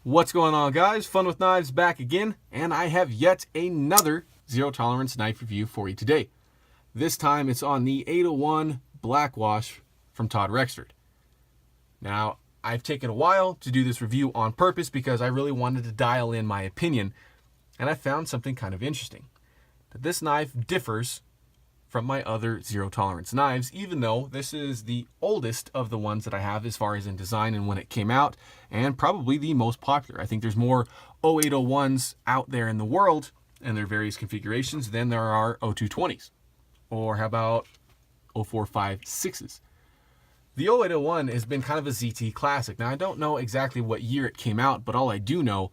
What's going on, guys? Fun with Knives back again, and I have yet another zero tolerance knife review for you today. This time it's on the 801 Black Wash from Todd Rexford. Now, I've taken a while to do this review on purpose because I really wanted to dial in my opinion, and I found something kind of interesting. That this knife differs from my other zero tolerance knives, even though this is the oldest of the ones that I have as far as in design and when it came out, and probably the most popular. I think there's more 0801s out there in the world and their various configurations than there are 0220s. Or how about 0456s? The 0801 has been kind of a ZT classic. Now, I don't know exactly what year it came out, but all I do know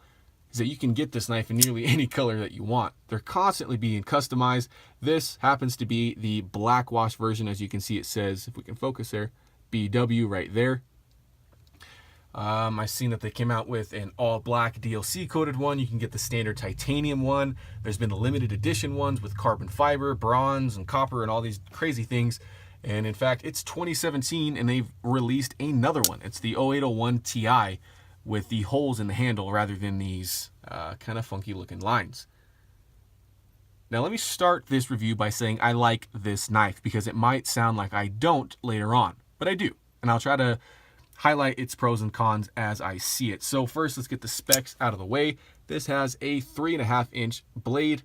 is that you can get this knife in nearly any color that you want. They're constantly being customized. This happens to be the black wash version. As you can see, it says, if we can focus there, BW right there. I've seen that they came out with an all black DLC coated one. You can get the standard titanium one. There's been the limited edition ones with carbon fiber, bronze, and copper, and all these crazy things. And in fact, it's 2017 and they've released another one. It's the 0801 Ti with the holes in the handle rather than these kind of funky looking lines. Now let me start this review by saying I like this knife because it might sound like I don't later on, but I do. And I'll try to highlight its pros and cons as I see it. So first, let's get the specs out of the way. This has a 3.5-inch blade,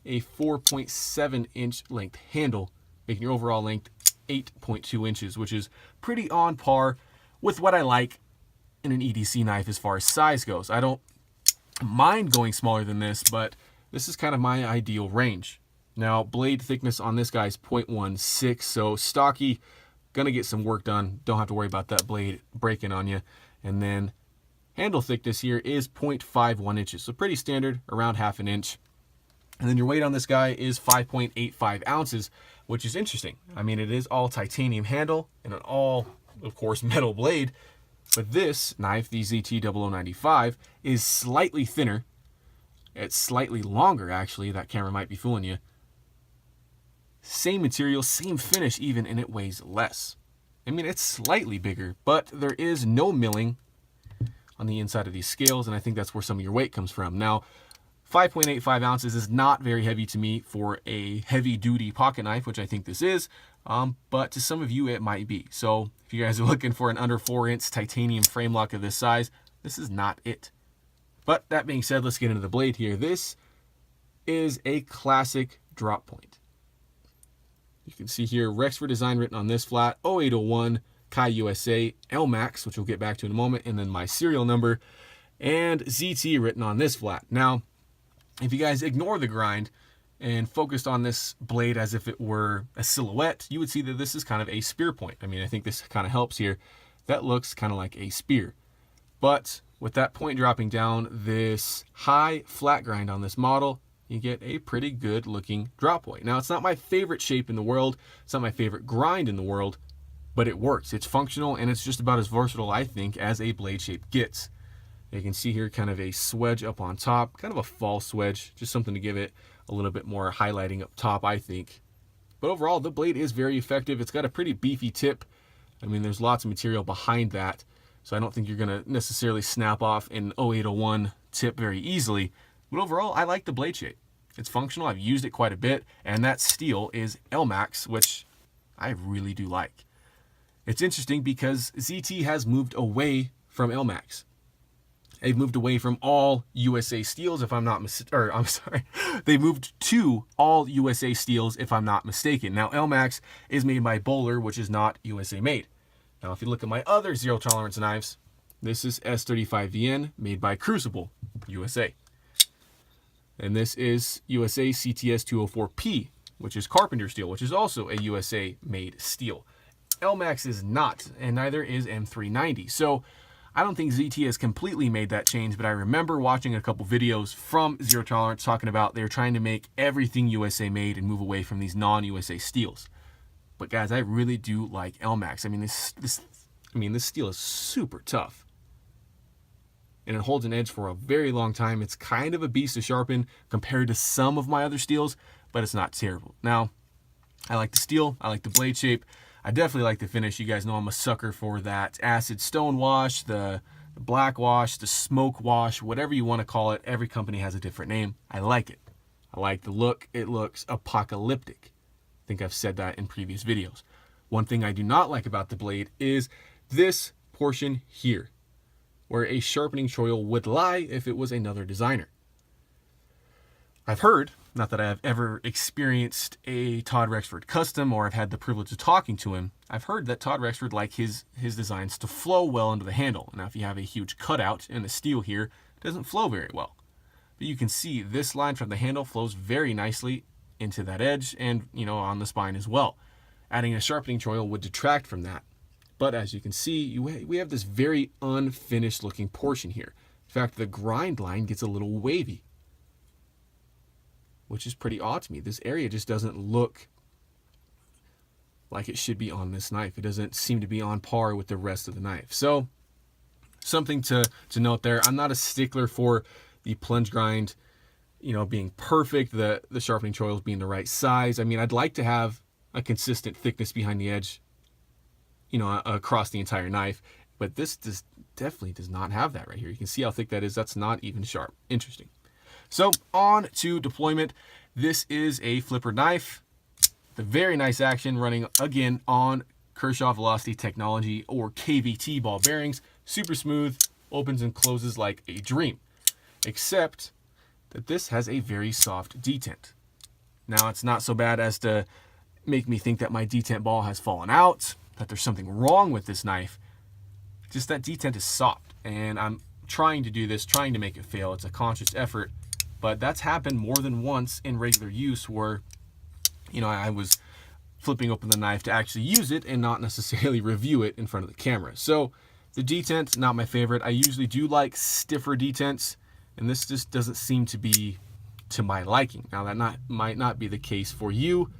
a 4.7-inch length handle, making your overall length 8.2 inches, which is pretty on par with what I like in an EDC knife as far as size goes. I don't mind going smaller than this, but this is kind of my ideal range. Now, blade thickness on this guy is 0.16, so stocky, gonna get some work done. Don't have to worry about that blade breaking on you. And then handle thickness here is 0.51 inches, so pretty standard, around half an inch. And then your weight on this guy is 5.85 ounces, which is interesting. I mean, it is all titanium handle and an all, of course, metal blade. But this knife, the ZT0095, is slightly thinner. It's slightly longer, actually. That camera might be fooling you. Same material, same finish even, and it weighs less. I mean, it's slightly bigger, but there is no milling on the inside of these scales, and I think that's where some of your weight comes from. Now, 5.85 ounces is not very heavy to me for a heavy-duty pocket knife, which I think this is, but to some of you it might be. So if you guys are looking for an under 4-inch titanium frame lock of this size, this is not it. But that being said, let's get into the blade here. This is a classic drop point. You can see here Rexford design written on this flat, 0801 Kai USA LMAX, which we'll get back to in a moment, and then my serial number, and ZT written on this flat. Now, if you guys ignore the grind and focused on this blade as if it were a silhouette, you would see that this is kind of a spear point. I mean, I think this kind of helps here. That looks kind of like a spear. But with that point dropping down, this high flat grind on this model, you get a pretty good looking drop point. Now, it's not my favorite shape in the world. It's not my favorite grind in the world, but it works. It's functional, and it's just about as versatile, I think, as a blade shape gets. You can see here kind of a swedge up on top, kind of a false swedge, just something to give it a little bit more highlighting up top, I think. But overall, the blade is very effective. It's got a pretty beefy tip. I mean, there's lots of material behind that, so I don't think you're going to necessarily snap off an 0801 tip very easily. But overall, I like the blade shape. It's functional. I've used it quite a bit, and that steel is LMAX, which I really do like. It's interesting because ZT has moved away from LMAX. They've moved away from all USA steels, if I'm not They moved to all USA steels, if I'm not mistaken. Now, LMAX is made by Bowler, which is not USA made. Now, if you look at my other zero tolerance knives, this is S35VN, made by Crucible, USA. And this is USA CTS 204P, which is Carpenter steel, which is also a USA made steel. LMAX is not, and neither is M390. So I don't think ZT has completely made that change, but I remember watching a couple videos from Zero Tolerance talking about they're trying to make everything USA made and move away from these non-USA steels. But guys, I really do like LMAX. I mean, this steel is super tough. And it holds an edge for a very long time. It's kind of a beast to sharpen compared to some of my other steels, but it's not terrible. Now, I like the steel. I like the blade shape. I definitely like the finish. You guys know I'm a sucker for that acid stone wash, the the black wash, the smoke wash, whatever you want to call it. Every company has a different name. I like it. I like the look. It looks apocalyptic. I think I've said that in previous videos. One thing I do not like about the blade is this portion here, where a sharpening choil would lie if it was another designer. I've heard, not that I have ever experienced a Todd Rexford custom or I've had the privilege of talking to him, I've heard that Todd Rexford likes his designs to flow well into the handle. Now, if you have a huge cutout in the steel here, it doesn't flow very well. But you can see this line from the handle flows very nicely into that edge and, on the spine as well. Adding a sharpening choil would detract from that. But as you can see, we have this very unfinished looking portion here. In fact, the grind line gets a little wavy, which is pretty odd to me. This area just doesn't look like it should be on this knife. It doesn't seem to be on par with the rest of the knife. So something to note there. I'm not a stickler for the plunge grind, being perfect, the sharpening choils being the right size. I mean, I'd like to have a consistent thickness behind the edge, across the entire knife, but this definitely does not have that right here. You can see how thick that is. That's not even sharp. Interesting. So on to deployment. This is a flipper knife. The very nice action running again on Kershaw Velocity Technology or KVT ball bearings. Super smooth, opens and closes like a dream. Except that this has a very soft detent. Now, it's not so bad as to make me think that my detent ball has fallen out, that there's something wrong with this knife. Just that detent is soft, and I'm trying to do this, trying to make it fail. It's a conscious effort, but that's happened more than once in regular use where, I was flipping open the knife to actually use it and not necessarily review it in front of the camera. So the detent, not my favorite. I usually do like stiffer detents, and this just doesn't seem to be to my liking. Now, that might not be the case for you,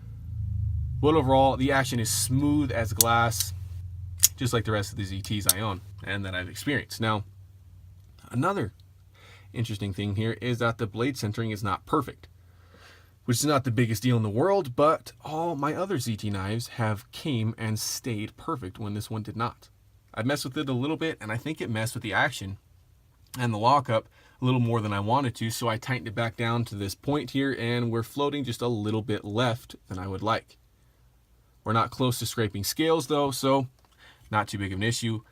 but overall, the action is smooth as glass, just like the rest of the ZTs I own and that I've experienced. Now, another interesting thing here is that the blade centering is not perfect, which is not the biggest deal in the world, but all my other ZT knives have came and stayed perfect when this one did not. I messed with it a little bit, and I think it messed with the action and the lockup a little more than I wanted to, so I tightened it back down to this point here, and we're floating just a little bit left than I would like. We're not close to scraping scales though, so not too big of an issue.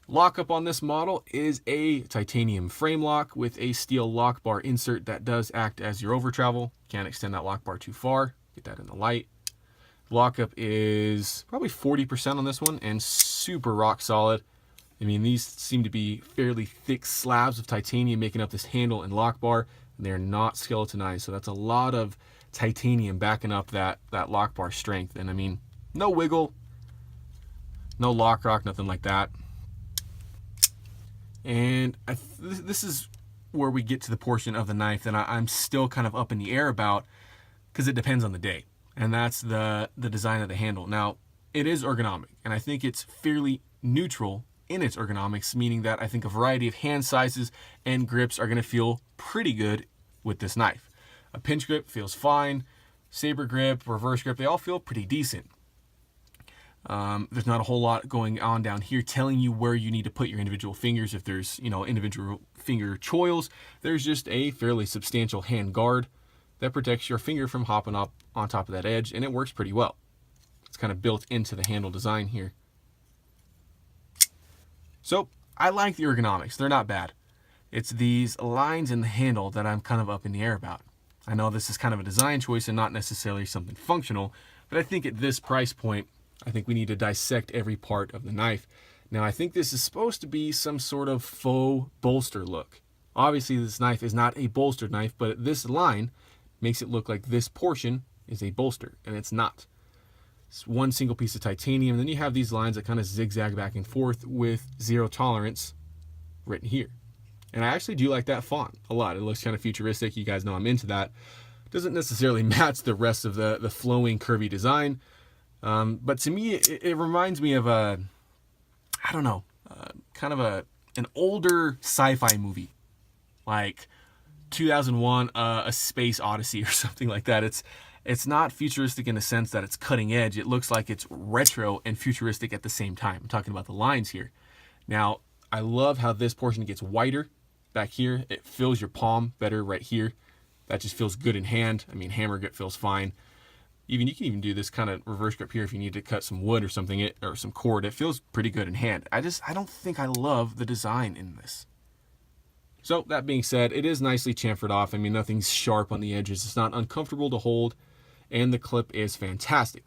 Lockup on this model is a titanium frame lock with a steel lock bar insert that does act as your over travel. Can't extend that lock bar too far. Get that in the light. Lockup is probably 40% on this one and super rock solid. I mean, these seem to be fairly thick slabs of titanium making up this handle and lock bar, and they're not skeletonized, so that's a lot of titanium backing up that lock bar strength. And I mean, no wiggle, no lock rock, nothing like that. And this is where we get to the portion of the knife that I'm still kind of up in the air about, because it depends on the day, and that's the design of the handle. Now, it is ergonomic, and I think it's fairly neutral in its ergonomics, meaning that I think a variety of hand sizes and grips are going to feel pretty good with this knife. A pinch grip feels fine. Saber grip, reverse grip, they all feel pretty decent. There's not a whole lot going on down here telling you where you need to put your individual fingers. If there's, individual finger choils, there's just a fairly substantial hand guard that protects your finger from hopping up on top of that edge, and it works pretty well. It's kind of built into the handle design here. So I like the ergonomics. They're not bad. It's these lines in the handle that I'm kind of up in the air about. I know this is kind of a design choice and not necessarily something functional, but I think at this price point, I think we need to dissect every part of the knife. Now, I think this is supposed to be some sort of faux bolster look. Obviously, this knife is not a bolstered knife, but this line makes it look like this portion is a bolster, and it's not. It's one single piece of titanium. Then you have these lines that kind of zigzag back and forth with 0 tolerance written here. And I actually do like that font a lot. It looks kind of futuristic. You guys know I'm into that. Doesn't necessarily match the rest of the flowing, curvy design. But to me, it reminds me of kind of an older sci-fi movie, like 2001, A Space Odyssey or something like that. It's not futuristic in the sense that it's cutting edge. It looks like it's retro and futuristic at the same time. I'm talking about the lines here. Now, I love how this portion gets wider back here. It fills your palm better right here. That just feels good in hand. I mean, hammer grip feels fine. You can even do this kind of reverse grip here if you need to cut some wood or something, or some cord. It feels pretty good in hand. I don't think I love the design in this. So that being said, it is nicely chamfered off. I mean, nothing's sharp on the edges. It's not uncomfortable to hold, and the clip is fantastic.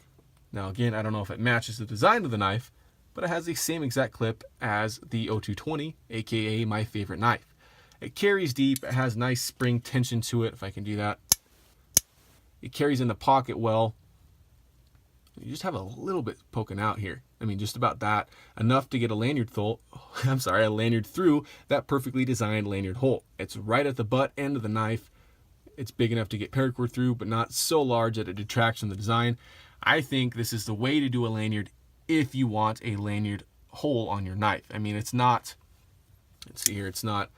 Now again, I don't know if it matches the design of the knife, but it has the same exact clip as the 0220, aka my favorite knife. It carries deep. It has nice spring tension to it, if I can do that. It carries in the pocket well. You just have a little bit poking out here. I mean, just about that. Enough to get a lanyard through that perfectly designed lanyard hole. It's right at the butt end of the knife. It's big enough to get paracord through, but not so large that it detracts from the design. I think this is the way to do a lanyard if you want a lanyard hole on your knife. I mean, it's not, let's see here, it's not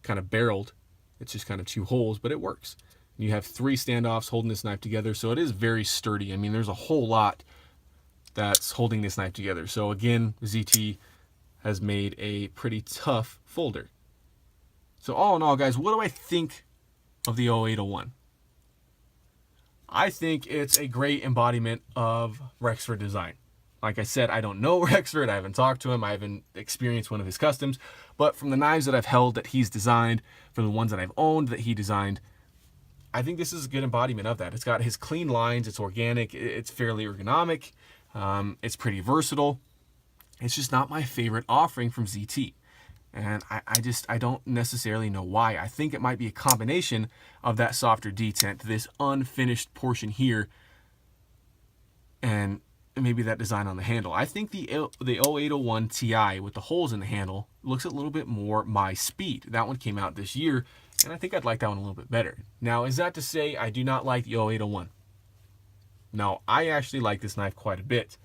kind of barreled. It's just kind of 2 holes, but it works. You have 3 standoffs holding this knife together, so it is very sturdy. I mean, there's a whole lot that's holding this knife together. So again, ZT has made a pretty tough folder. So all in all, guys, what do I think of the 0801? I think it's a great embodiment of Rexford design. Like I said, I don't know Rexford. I haven't talked to him. I haven't experienced one of his customs. But from the knives that I've held that he's designed, from the ones that I've owned that he designed, I think this is a good embodiment of that. It's got his clean lines. It's organic. It's fairly ergonomic. It's pretty versatile. It's just not my favorite offering from ZT. And I don't necessarily know why. I think it might be a combination of that softer detent, this unfinished portion here, and maybe that design on the handle. I think the 0801 Ti with the holes in the handle looks a little bit more my speed. That one came out this year, and I think I'd like that one a little bit better. Now, is that to say I do not like the 0801? No, I actually like this knife quite a bit.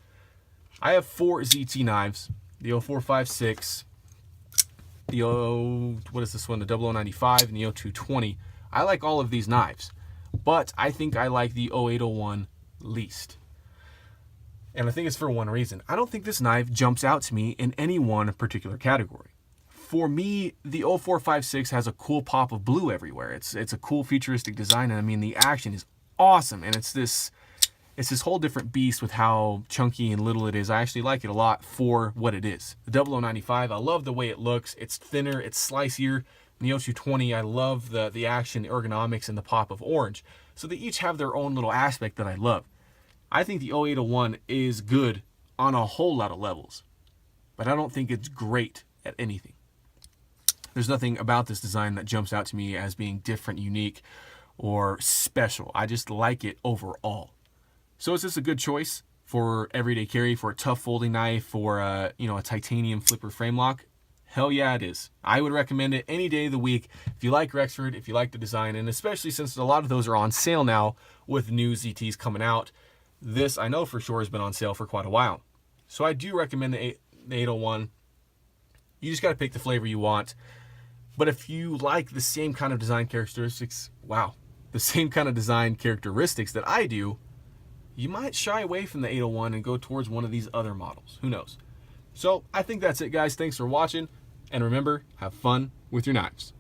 I have 4 ZT knives, the 0456, the what is this one, the 0095, and the 0220. I like all of these knives, but I think I like the 0801 least. And I think it's for one reason. I don't think this knife jumps out to me in any one particular category. For me, the 0456 has a cool pop of blue everywhere. It's a cool futuristic design, and I mean, the action is awesome, and it's this whole different beast with how chunky and little it is. I actually like it a lot for what it is. The 0095, I love the way it looks. It's thinner, it's slicier. And the 0220, I love the action, the ergonomics, and the pop of orange. So they each have their own little aspect that I love. I think the 0801 is good on a whole lot of levels, but I don't think it's great at anything. There's nothing about this design that jumps out to me as being different, unique, or special. I just like it overall. So is this a good choice for everyday carry, for a tough folding knife, for a titanium flipper frame lock? Hell yeah, it is. I would recommend it any day of the week if you like Rexford, if you like the design, and especially since a lot of those are on sale now with new ZTs coming out. This, I know for sure, has been on sale for quite a while. So I do recommend the 801. You just got to pick the flavor you want. But if you like the same kind of design characteristics, the same kind of design characteristics that I do, you might shy away from the 801 and go towards one of these other models. Who knows? So I think that's it, guys. Thanks for watching. And remember, have fun with your knives.